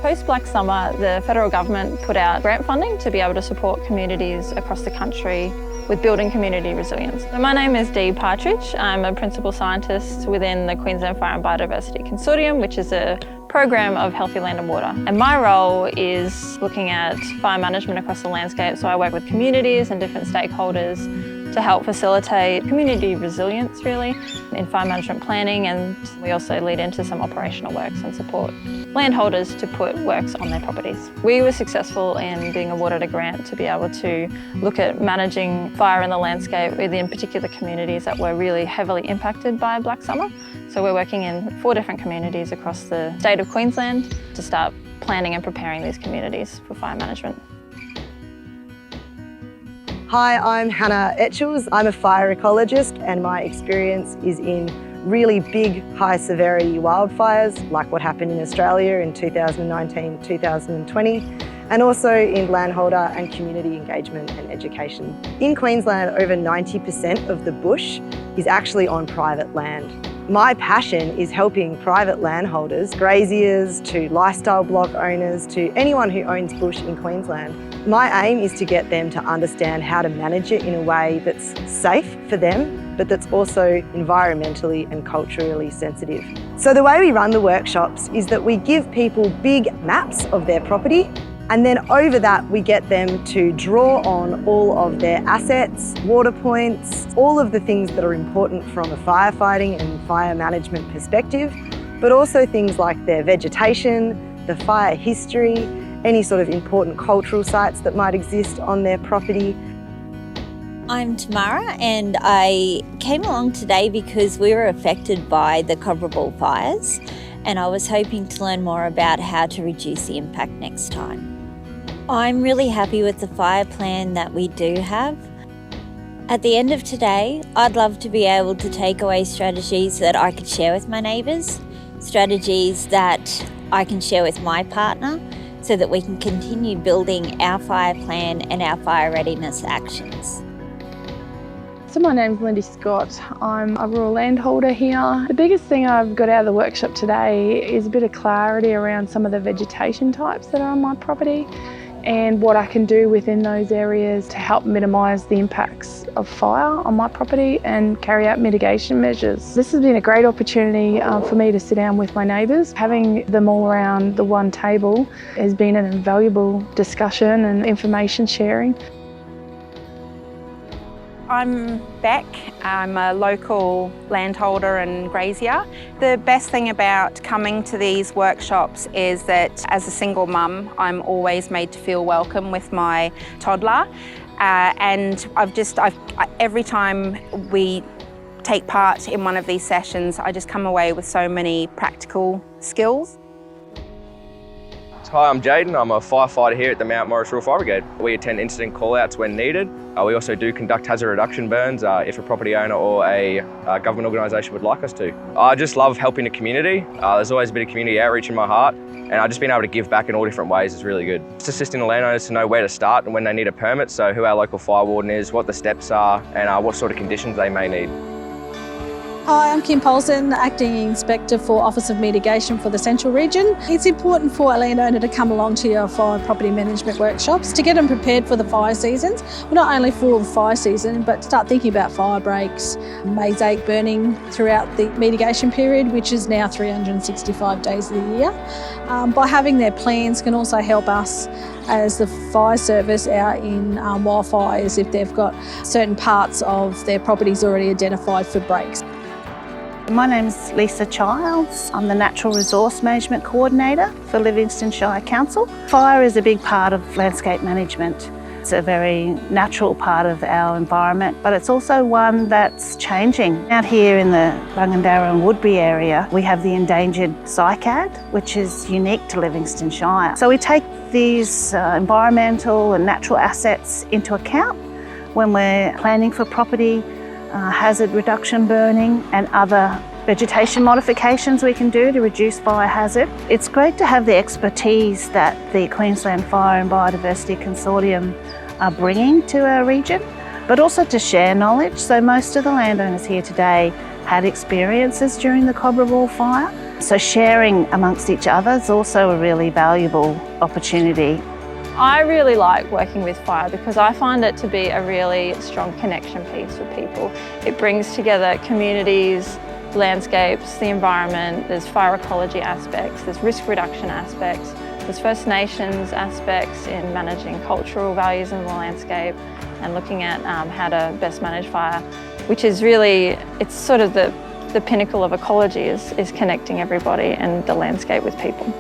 Post Black Summer, the federal government put out grant funding to be able to support communities across the country with building community resilience. So my name is Dee Partridge. I'm a principal scientist within the Queensland Fire and Biodiversity Consortium, which is a program of healthy land and water. And my role is looking at fire management across the landscape. So I work with communities and different stakeholders to help facilitate community resilience really in fire management planning, and we also lead into some operational works and support landholders to put works on their properties. We were successful in being awarded a grant to be able to look at managing fire in the landscape within particular communities that were really heavily impacted by Black Summer. So we're working in 4 different communities across the state of Queensland to start planning and preparing these communities for fire management. Hi, I'm Hannah Etchells. I'm a fire ecologist and my experience is in really big, high severity wildfires like what happened in Australia in 2019-2020, and also in landholder and community engagement and education. In Queensland, over 90% of the bush is actually on private land. My passion is helping private landholders, graziers to lifestyle block owners to anyone who owns bush in Queensland. My aim is to get them to understand how to manage it in a way that's safe for them, but that's also environmentally and culturally sensitive. So the way we run the workshops is that we give people big maps of their property, and then over that we get them to draw on all of their assets, water points, all of the things that are important from a firefighting and fire management perspective, but also things like their vegetation, the fire history, any sort of important cultural sites that might exist on their property. I'm Tamara and I came along today because we were affected by the Cobra fires, and I was hoping to learn more about how to reduce the impact next time. I'm really happy with the fire plan that we do have. At the end of today, I'd love to be able to take away strategies that I could share with my neighbours, strategies that I can share with my partner, so that we can continue building our fire plan and our fire readiness actions. So my name's Lindy Scott. I'm a rural landholder here. The biggest thing I've got out of the workshop today is a bit of clarity around some of the vegetation types that are on my property and what I can do within those areas to help minimise the impacts of fire on my property and carry out mitigation measures. This has been a great opportunity for me to sit down with my neighbours. Having them all around the one table has been an invaluable discussion and information sharing. I'm Beck. I'm a local landholder and grazier. The best thing about coming to these workshops is that as a single mum, I'm always made to feel welcome with my toddler. And every time we take part in one of these sessions, I just come away with so many practical skills. Hi, I'm Jaden. I'm a firefighter here at the Mount Morris Rural Fire Brigade. We attend incident call-outs when needed. We also do conduct hazard reduction burns if a property owner or a government organisation would like us to. I just love helping the community. There's always a bit of community outreach in my heart, and I've just been able to give back in all different ways is really good. Just assisting the landowners to know where to start and when they need a permit, so who our local fire warden is, what the steps are, and what sort of conditions they may need. Hi, I'm Kim Polson, Acting Inspector for Office of Mitigation for the Central Region. It's important for a landowner to come along to your fire property management workshops to get them prepared for the fire seasons. Well, not only for the fire season, but start thinking about fire breaks, maize ache burning throughout the mitigation period, which is now 365 days of the year. By having their plans can also help us as the fire service out in wildfires if they've got certain parts of their properties already identified for breaks. My name's Lisa Childs. I'm the Natural Resource Management Coordinator for Livingston Shire Council. Fire is a big part of landscape management. It's a very natural part of our environment, but it's also one that's changing. Out here in the Bungendara and Woodbury area, we have the endangered cycad, which is unique to Livingston Shire. So we take these environmental and natural assets into account when we're planning for property, hazard reduction burning and other vegetation modifications we can do to reduce fire hazard. It's great to have the expertise that the Queensland Fire and Biodiversity Consortium are bringing to our region, but also to share knowledge. So most of the landowners here today had experiences during the Cobra fire, So sharing amongst each other is also a really valuable opportunity. I really like working with fire because I find it to be a really strong connection piece with people. It brings together communities, landscapes, the environment, there's fire ecology aspects, there's risk reduction aspects, there's First Nations aspects in managing cultural values in the landscape and looking at how to best manage fire, which is really, it's sort of the pinnacle of ecology is connecting everybody and the landscape with people.